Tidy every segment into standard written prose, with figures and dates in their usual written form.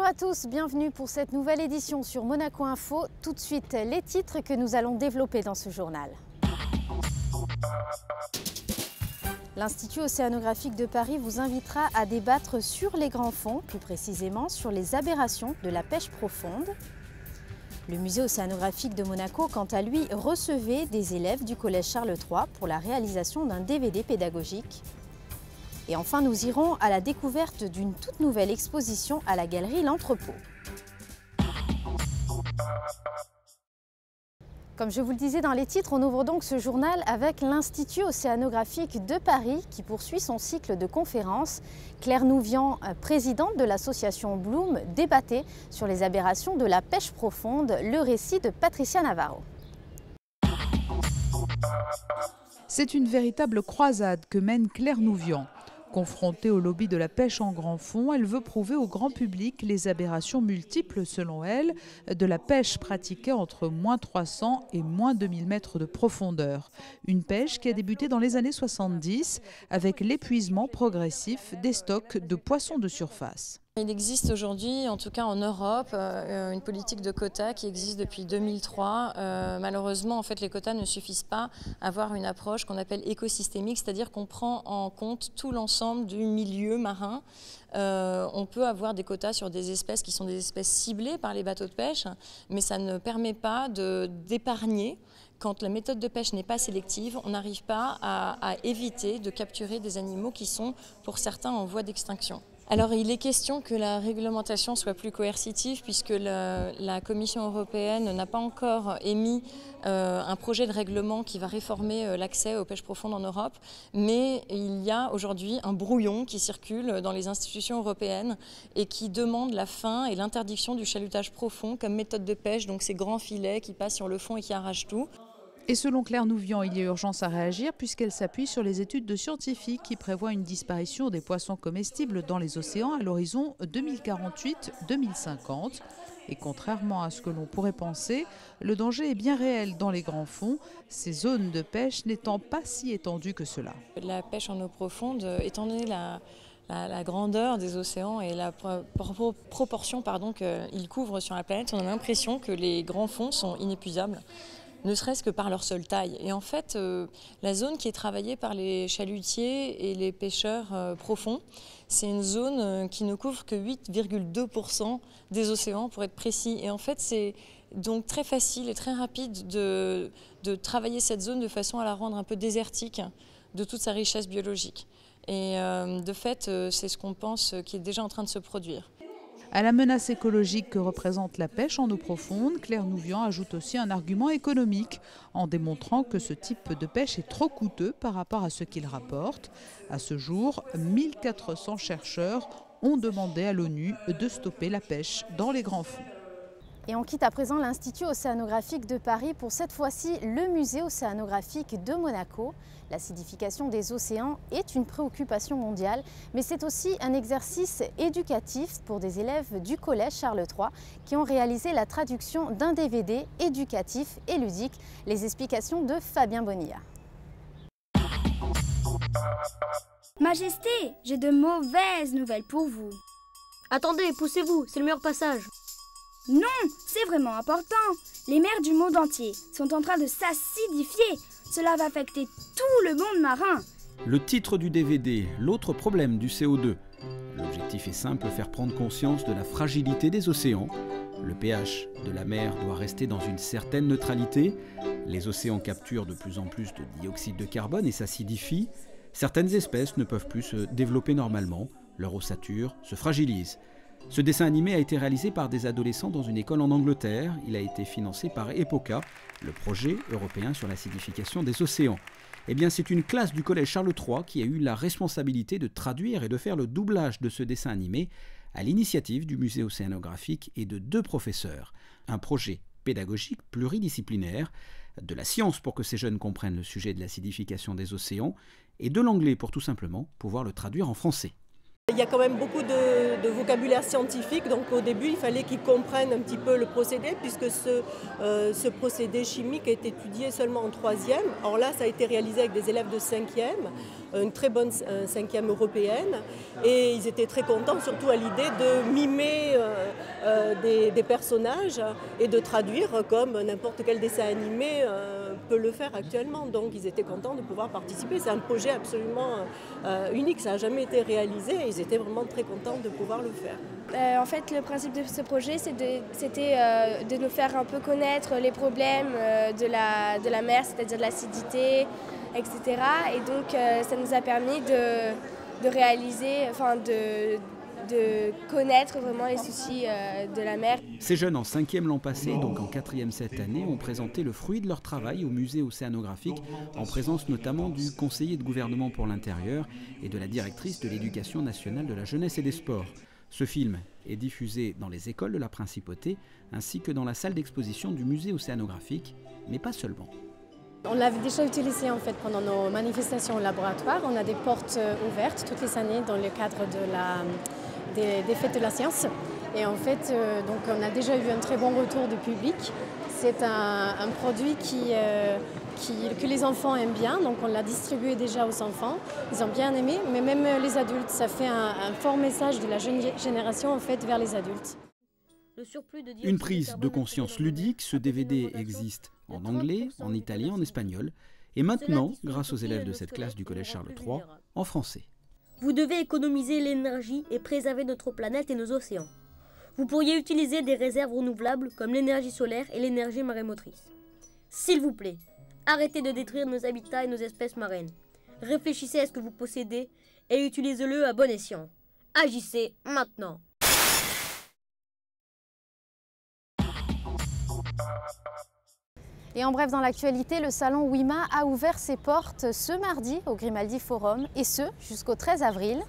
Bonjour à tous, bienvenue pour cette nouvelle édition sur Monaco Info. Tout de suite, les titres que nous allons développer dans ce journal. L'Institut océanographique de Paris vous invitera à débattre sur les grands fonds, plus précisément sur les aberrations de la pêche profonde. Le musée océanographique de Monaco, quant à lui, recevait des élèves du collège Charles III pour la réalisation d'un DVD pédagogique. Et enfin, nous irons à la découverte d'une toute nouvelle exposition à la galerie L'Entrepôt. Comme je vous le disais dans les titres, on ouvre donc ce journal avec l'Institut océanographique de Paris qui poursuit son cycle de conférences. Claire Nouvian, présidente de l'association Bloom, débattait sur les aberrations de la pêche profonde, le récit de Patricia Navarro. C'est une véritable croisade que mène Claire Nouvian. Confrontée au lobby de la pêche en grand fond, elle veut prouver au grand public les aberrations multiples, selon elle, de la pêche pratiquée entre moins 300 et moins 2000 mètres de profondeur. Une pêche qui a débuté dans les années 70 avec l'épuisement progressif des stocks de poissons de surface. Il existe aujourd'hui, en tout cas en Europe, une politique de quotas qui existe depuis 2003. Malheureusement, en fait, les quotas ne suffisent pas à avoir une approche qu'on appelle écosystémique, c'est-à-dire qu'on prend en compte tout l'ensemble du milieu marin. On peut avoir des quotas sur des espèces qui sont des espèces ciblées par les bateaux de pêche, mais ça ne permet pas d'épargner. Quand la méthode de pêche n'est pas sélective, on n'arrive pas à éviter de capturer des animaux qui sont, pour certains, en voie d'extinction. Alors il est question que la réglementation soit plus coercitive puisque la Commission européenne n'a pas encore émis un projet de règlement qui va réformer l'accès aux pêches profondes en Europe, mais il y a aujourd'hui un brouillon qui circule dans les institutions européennes et qui demande la fin et l'interdiction du chalutage profond comme méthode de pêche, donc ces grands filets qui passent sur le fond et qui arrachent tout. Et selon Claire Nouvian, il y a urgence à réagir puisqu'elle s'appuie sur les études de scientifiques qui prévoient une disparition des poissons comestibles dans les océans à l'horizon 2048-2050. Et contrairement à ce que l'on pourrait penser, le danger est bien réel dans les grands fonds, ces zones de pêche n'étant pas si étendues que cela. La pêche en eau profonde, étant donné la grandeur des océans et la proportion qu'ils couvrent sur la planète, on a l'impression que les grands fonds sont inépuisables, ne serait-ce que par leur seule taille. Et en fait, la zone qui est travaillée par les chalutiers et les pêcheurs profonds, c'est une zone qui ne couvre que 8,2% des océans, pour être précis. Et en fait, c'est donc très facile et très rapide de travailler cette zone de façon à la rendre un peu désertique de toute sa richesse biologique. Et de fait, c'est ce qu'on pense qui est déjà en train de se produire. À la menace écologique que représente la pêche en eau profonde, Claire Nouvian ajoute aussi un argument économique en démontrant que ce type de pêche est trop coûteux par rapport à ce qu'il rapporte. À ce jour, 1400 chercheurs ont demandé à l'ONU de stopper la pêche dans les grands fonds. Et on quitte à présent l'Institut océanographique de Paris pour cette fois-ci le musée océanographique de Monaco. L'acidification des océans est une préoccupation mondiale, mais c'est aussi un exercice éducatif pour des élèves du collège Charles III qui ont réalisé la traduction d'un DVD éducatif et ludique. Les explications de Fabien Bonilla. Majesté, j'ai de mauvaises nouvelles pour vous. Attendez, poussez-vous, c'est le meilleur passage. Non, c'est vraiment important. Les mers du monde entier sont en train de s'acidifier. Cela va affecter tout le monde marin. Le titre du DVD, l'autre problème du CO2. L'objectif est simple, faire prendre conscience de la fragilité des océans. Le pH de la mer doit rester dans une certaine neutralité. Les océans capturent de plus en plus de dioxyde de carbone et s'acidifient. Certaines espèces ne peuvent plus se développer normalement. Leur ossature se fragilise. Ce dessin animé a été réalisé par des adolescents dans une école en Angleterre. Il a été financé par EPOCA, le projet européen sur l'acidification des océans. Eh bien, c'est une classe du collège Charles III qui a eu la responsabilité de traduire et de faire le doublage de ce dessin animé à l'initiative du musée océanographique et de 2 professeurs. Un projet pédagogique pluridisciplinaire, de la science pour que ces jeunes comprennent le sujet de l'acidification des océans et de l'anglais pour tout simplement pouvoir le traduire en français. Il y a quand même beaucoup de vocabulaire scientifique, donc au début il fallait qu'ils comprennent un petit peu le procédé, puisque ce procédé chimique est étudié seulement en 3e. Or là ça a été réalisé avec des élèves de 5e, une très bonne 5e européenne, et ils étaient très contents, surtout à l'idée de mimer des personnages et de traduire comme n'importe quel dessin animé peut le faire actuellement. Donc ils étaient contents de pouvoir participer. C'est un projet absolument unique, ça n'a jamais été réalisé et ils étaient vraiment très contents de pouvoir le faire. En fait, le principe de ce projet, c'était de nous faire un peu connaître les problèmes de la mer, c'est-à-dire de l'acidité, etc. Et donc ça nous a permis de réaliser, enfin de connaître vraiment les soucis de la mer. Ces jeunes en 5e l'an passé, donc en 4e cette année, ont présenté le fruit de leur travail au musée océanographique, en présence notamment du conseiller de gouvernement pour l'intérieur et de la directrice de l'éducation nationale de la jeunesse et des sports. Ce film est diffusé dans les écoles de la Principauté, ainsi que dans la salle d'exposition du musée océanographique, mais pas seulement. On l'avait déjà utilisé en fait pendant nos manifestations au laboratoire. On a des portes ouvertes toutes les années dans le cadre des fêtes de la science. Et en fait, donc on a déjà eu un très bon retour du public. C'est un produit que les enfants aiment bien, donc on l'a distribué déjà aux enfants. Ils ont bien aimé, mais même les adultes, ça fait un fort message de la jeune génération en fait vers les adultes. Une prise de conscience ludique, ce DVD existe en anglais, en italien, en espagnol, et maintenant, grâce aux élèves de cette classe du collège Charles III, en français. Vous devez économiser l'énergie et préserver notre planète et nos océans. Vous pourriez utiliser des réserves renouvelables comme l'énergie solaire et l'énergie marémotrice. S'il vous plaît, arrêtez de détruire nos habitats et nos espèces marines. Réfléchissez à ce que vous possédez et utilisez-le à bon escient. Agissez maintenant. Et en bref, dans l'actualité, le salon WIMA a ouvert ses portes ce mardi au Grimaldi Forum, et ce jusqu'au 13 avril.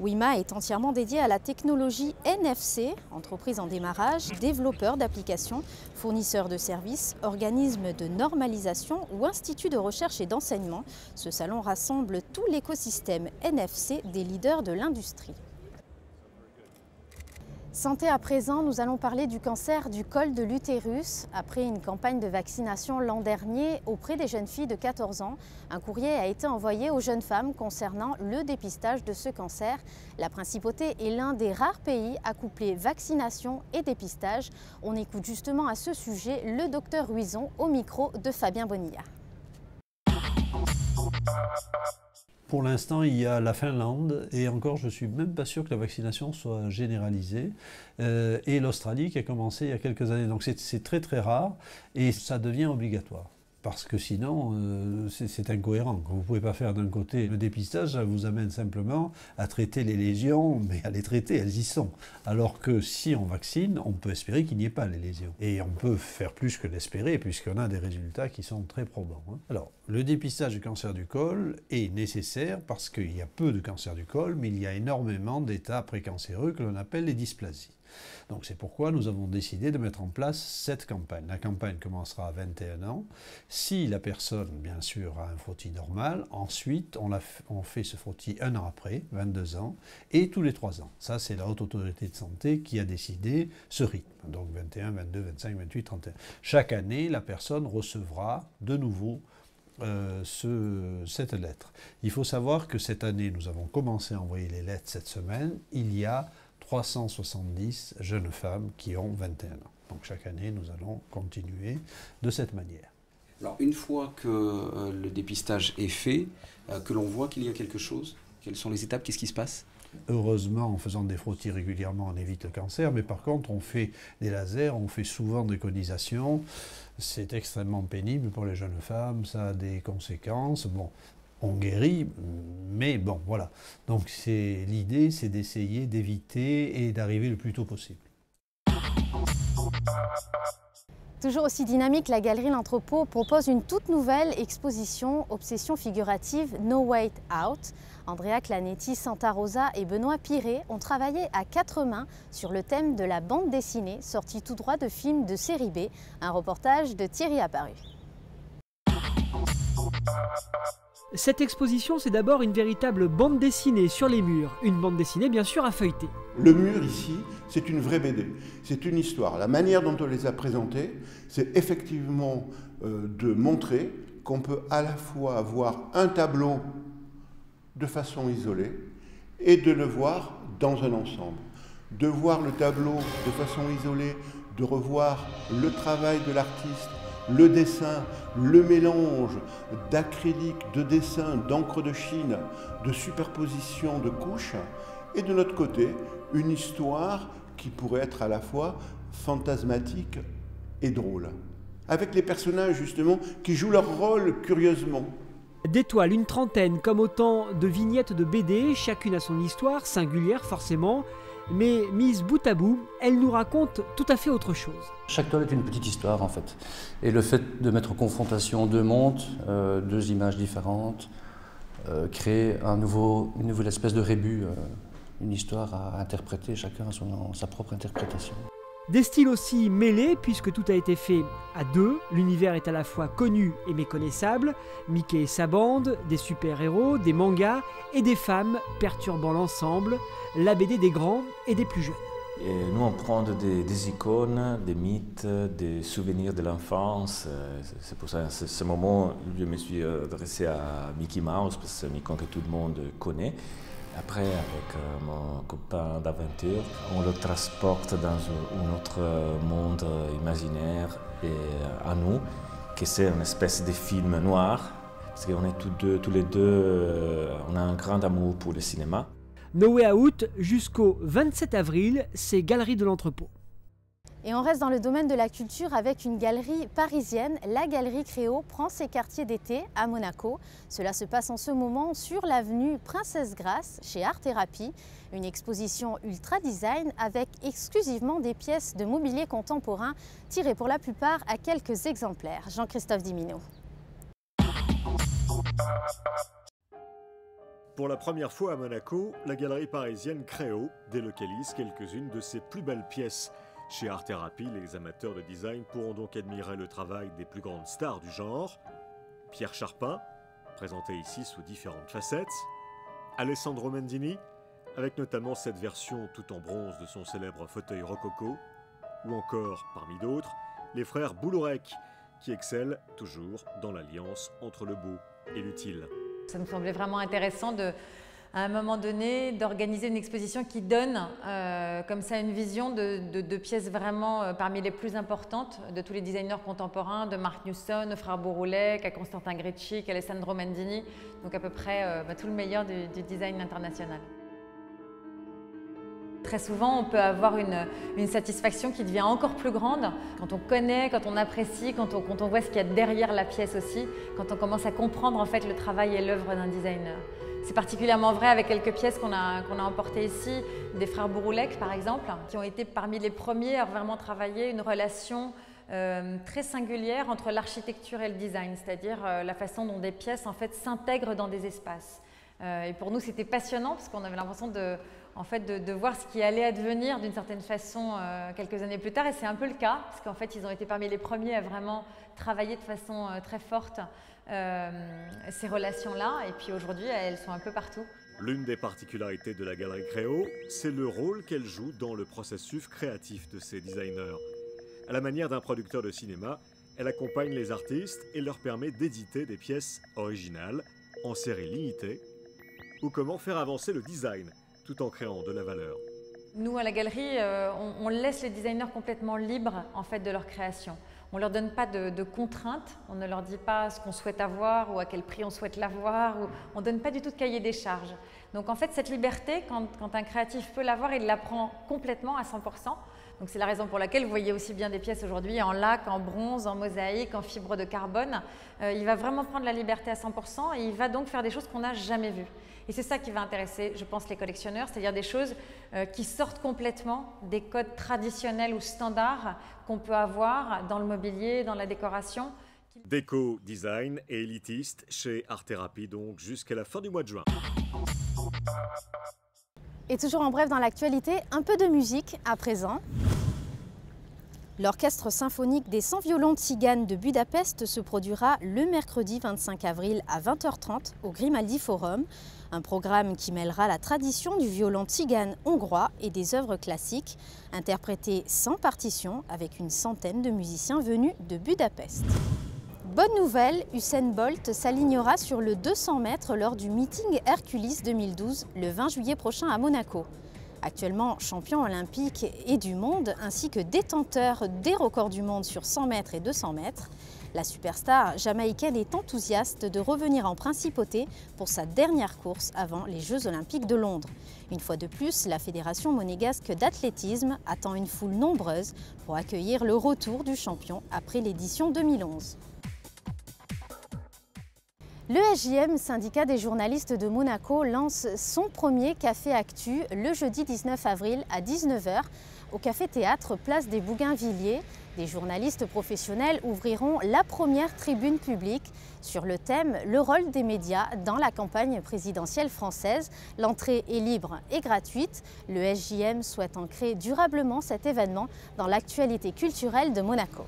WIMA est entièrement dédié à la technologie NFC, entreprise en démarrage, développeurs d'applications, fournisseurs de services, organismes de normalisation ou instituts de recherche et d'enseignement. Ce salon rassemble tout l'écosystème NFC des leaders de l'industrie. Santé à présent, nous allons parler du cancer du col de l'utérus. Après une campagne de vaccination l'an dernier auprès des jeunes filles de 14 ans, un courrier a été envoyé aux jeunes femmes concernant le dépistage de ce cancer. La Principauté est l'un des rares pays à coupler vaccination et dépistage. On écoute justement à ce sujet le docteur Huizon au micro de Fabien Bonilla. Pour l'instant, il y a la Finlande, et encore, je ne suis même pas sûr que la vaccination soit généralisée, et l'Australie qui a commencé il y a quelques années. Donc c'est très très rare, et ça devient obligatoire. Parce que sinon, c'est incohérent. Vous ne pouvez pas faire d'un côté le dépistage, ça vous amène simplement à traiter les lésions, mais à les traiter, elles y sont. Alors que si on vaccine, on peut espérer qu'il n'y ait pas les lésions. Et on peut faire plus que l'espérer, puisqu'on a des résultats qui sont très probants. Alors, le dépistage du cancer du col est nécessaire parce qu'il y a peu de cancer du col, mais il y a énormément d'états précancéreux que l'on appelle les dysplasies. Donc c'est pourquoi nous avons décidé de mettre en place cette campagne. La campagne commencera à 21 ans. Si la personne, bien sûr, a un frottis normal, ensuite on fait ce frottis un an après, 22 ans, et tous les 3 ans. Ça, c'est la Haute Autorité de Santé qui a décidé ce rythme. Donc 21, 22, 25, 28, 31. Chaque année, la personne recevra de nouveau cette lettre. Il faut savoir que cette année, nous avons commencé à envoyer les lettres cette semaine. Il y a 370 jeunes femmes qui ont 21 ans. Donc chaque année, nous allons continuer de cette manière. Alors une fois que le dépistage est fait, que l'on voit qu'il y a quelque chose, quelles sont les étapes, qu'est-ce qui se passe ? Heureusement, en faisant des frottis régulièrement, on évite le cancer, mais par contre, on fait des lasers, on fait souvent des conisations. C'est extrêmement pénible pour les jeunes femmes, ça a des conséquences. Bon, on guérit, mais bon, voilà. Donc l'idée, c'est d'essayer d'éviter et d'arriver le plus tôt possible. Toujours aussi dynamique, la Galerie L'Entrepôt propose une toute nouvelle exposition Obsession figurative No Way Out. Andrea Clanetti, Santa Rosa et Benoît Piret ont travaillé à 4 mains sur le thème de la bande dessinée sortie tout droit de films de série B, un reportage de Thierry Apparu. Cette exposition, c'est d'abord une véritable bande dessinée sur les murs. Une bande dessinée, bien sûr, à feuilleter. Le mur, ici, c'est une vraie BD. C'est une histoire. La manière dont on les a présentées, c'est effectivement de montrer qu'on peut à la fois voir un tableau de façon isolée et de le voir dans un ensemble. De voir le tableau de façon isolée, de revoir le travail de l'artiste, le dessin, le mélange d'acrylique, de dessin, d'encre de Chine, de superposition de couches, et de notre côté, une histoire qui pourrait être à la fois fantasmatique et drôle. Avec les personnages justement qui jouent leur rôle curieusement. Des toiles, une trentaine, comme autant de vignettes de BD, chacune a son histoire, singulière forcément, mais mise bout à bout, elle nous raconte tout à fait autre chose. Chaque toile est une petite histoire en fait. Et le fait de mettre en confrontation deux mondes, deux images différentes, crée une nouvelle espèce de rébus, une histoire à interpréter, chacun a sa propre interprétation. Des styles aussi mêlés, puisque tout a été fait à deux. L'univers est à la fois connu et méconnaissable. Mickey et sa bande, des super-héros, des mangas et des femmes perturbant l'ensemble. La BD des grands et des plus jeunes. Et nous, on prend des icônes, des mythes, des souvenirs de l'enfance. C'est pour ça, à ce moment, je me suis adressé à Mickey Mouse, parce que c'est une icône que tout le monde connaît. Après, avec mon copain d'aventure, on le transporte dans un autre monde imaginaire et à nous, que c'est une espèce de film noir, parce qu'on est tous les deux, on a un grand amour pour le cinéma. No Way Out, jusqu'au 27 avril, c'est Galerie de l'Entrepôt. Et on reste dans le domaine de la culture avec une galerie parisienne. La Galerie Créo prend ses quartiers d'été à Monaco. Cela se passe en ce moment sur l'avenue Princesse Grasse chez Art Thérapie. Une exposition ultra design avec exclusivement des pièces de mobilier contemporain tirées pour la plupart à quelques exemplaires. Jean-Christophe Dimino. Pour la première fois à Monaco, la galerie parisienne Créo délocalise quelques-unes de ses plus belles pièces. Chez Art Thérapie, les amateurs de design pourront donc admirer le travail des plus grandes stars du genre. Pierre Charpin, présenté ici sous différentes facettes. Alessandro Mendini, avec notamment cette version tout en bronze de son célèbre fauteuil rococo. Ou encore, parmi d'autres, les frères Boulourec, qui excellent toujours dans l'alliance entre le beau et l'utile. Ça me semblait vraiment intéressant à un moment donné, d'organiser une exposition qui donne comme ça une vision de pièces vraiment parmi les plus importantes de tous les designers contemporains, de Mark Newson, aux frères Bouroulec, à Constantin Grecci, à Alessandro Mendini, donc à peu près tout le meilleur du design international. Très souvent, on peut avoir une satisfaction qui devient encore plus grande quand on connaît, quand on apprécie, quand on voit ce qu'il y a derrière la pièce aussi, quand on commence à comprendre en fait le travail et l'œuvre d'un designer. C'est particulièrement vrai avec quelques pièces qu'on a emportées ici, des frères Bouroulec par exemple, qui ont été parmi les premiers à vraiment travailler une relation très singulière entre l'architecture et le design, c'est-à-dire la façon dont des pièces en fait s'intègrent dans des espaces. Et pour nous, c'était passionnant parce qu'on avait l'impression de voir ce qui allait advenir d'une certaine façon quelques années plus tard. Et c'est un peu le cas, parce qu'en fait, ils ont été parmi les premiers à vraiment travailler de façon très forte ces relations-là. Et puis aujourd'hui, elles sont un peu partout. L'une des particularités de la Galerie Créo, c'est le rôle qu'elle joue dans le processus créatif de ses designers. À la manière d'un producteur de cinéma, elle accompagne les artistes et leur permet d'éditer des pièces originales, en série limitée, ou comment faire avancer le design, tout en créant de la valeur. Nous, à la galerie, on laisse les designers complètement libres en fait, de leur création. On ne leur donne pas de contraintes, on ne leur dit pas ce qu'on souhaite avoir ou à quel prix on souhaite l'avoir, on ne donne pas du tout de cahier des charges. Donc en fait, cette liberté, quand un créatif peut l'avoir, il la prend complètement à 100%. Donc c'est la raison pour laquelle vous voyez aussi bien des pièces aujourd'hui en lac, en bronze, en mosaïque, en fibre de carbone. Il va vraiment prendre la liberté à 100% et il va donc faire des choses qu'on n'a jamais vues. Et c'est ça qui va intéresser, je pense, les collectionneurs, c'est-à-dire des choses qui sortent complètement des codes traditionnels ou standards qu'on peut avoir dans le mobilier, dans la décoration. Déco, design et élitiste chez Art Thérapie, donc jusqu'à la fin du mois de juin. Et toujours en bref dans l'actualité, un peu de musique à présent. L'Orchestre symphonique des 100 violons tziganes de Budapest se produira le mercredi 25 avril à 20h30 au Grimaldi Forum. Un programme qui mêlera la tradition du violon tzigane hongrois et des œuvres classiques, interprétées sans partition avec une centaine de musiciens venus de Budapest. Bonne nouvelle, Usain Bolt s'alignera sur le 200 mètres lors du meeting Hercules 2012 le 20 juillet prochain à Monaco. Actuellement champion olympique et du monde, ainsi que détenteur des records du monde sur 100 mètres et 200 mètres, la superstar jamaïcaine est enthousiaste de revenir en principauté pour sa dernière course avant les Jeux olympiques de Londres. Une fois de plus, la Fédération monégasque d'athlétisme attend une foule nombreuse pour accueillir le retour du champion après l'édition 2011. Le SJM, syndicat des journalistes de Monaco, lance son premier Café Actu le jeudi 19 avril à 19h au Café Théâtre, place des Bougainvilliers. Des journalistes professionnels ouvriront la première tribune publique sur le thème « Le rôle des médias dans la campagne présidentielle française ». L'entrée est libre et gratuite. Le SJM souhaite ancrer durablement cet événement dans l'actualité culturelle de Monaco.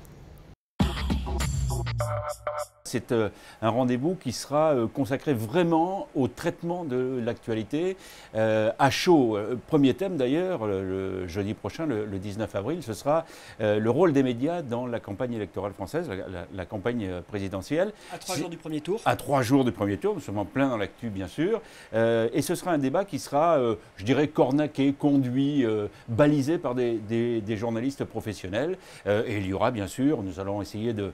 C'est un rendez-vous qui sera consacré vraiment au traitement de l'actualité, à chaud. Premier thème d'ailleurs, le jeudi prochain, le 19 avril, ce sera le rôle des médias dans la campagne électorale française, la campagne présidentielle. À 3 jours du premier tour. À 3 jours du premier tour, nous sommes en plein dans l'actu bien sûr. Et ce sera un débat qui sera, je dirais, cornaqué, conduit, balisé par des journalistes professionnels. Et il y aura bien sûr, nous allons essayer de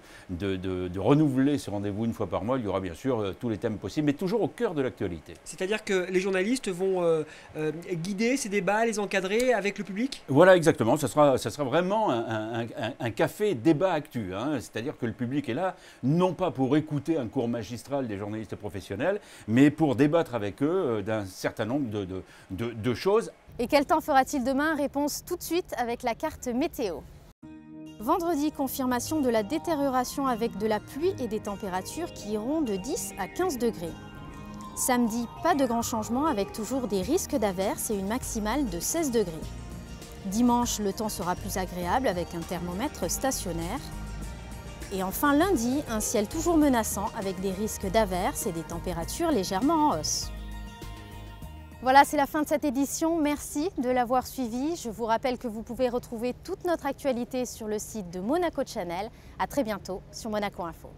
renouveler ce rendez-vous une fois par mois, il y aura bien sûr tous les thèmes possibles, mais toujours au cœur de l'actualité. C'est-à-dire que les journalistes vont guider ces débats, les encadrer avec le public? Voilà, exactement. Ça sera vraiment un café débat actu. Hein. C'est-à-dire que le public est là, non pas pour écouter un cours magistral des journalistes professionnels, mais pour débattre avec eux d'un certain nombre de choses. Et quel temps fera-t-il demain? Réponse tout de suite avec la carte météo. Vendredi, confirmation de la détérioration avec de la pluie et des températures qui iront de 10 à 15 degrés. Samedi, pas de grands changements avec toujours des risques d'averses et une maximale de 16 degrés. Dimanche, le temps sera plus agréable avec un thermomètre stationnaire. Et enfin lundi, un ciel toujours menaçant avec des risques d'averses et des températures légèrement en hausse. Voilà, c'est la fin de cette édition. Merci de l'avoir suivi. Je vous rappelle que vous pouvez retrouver toute notre actualité sur le site de Monaco Channel. À très bientôt sur Monaco Info.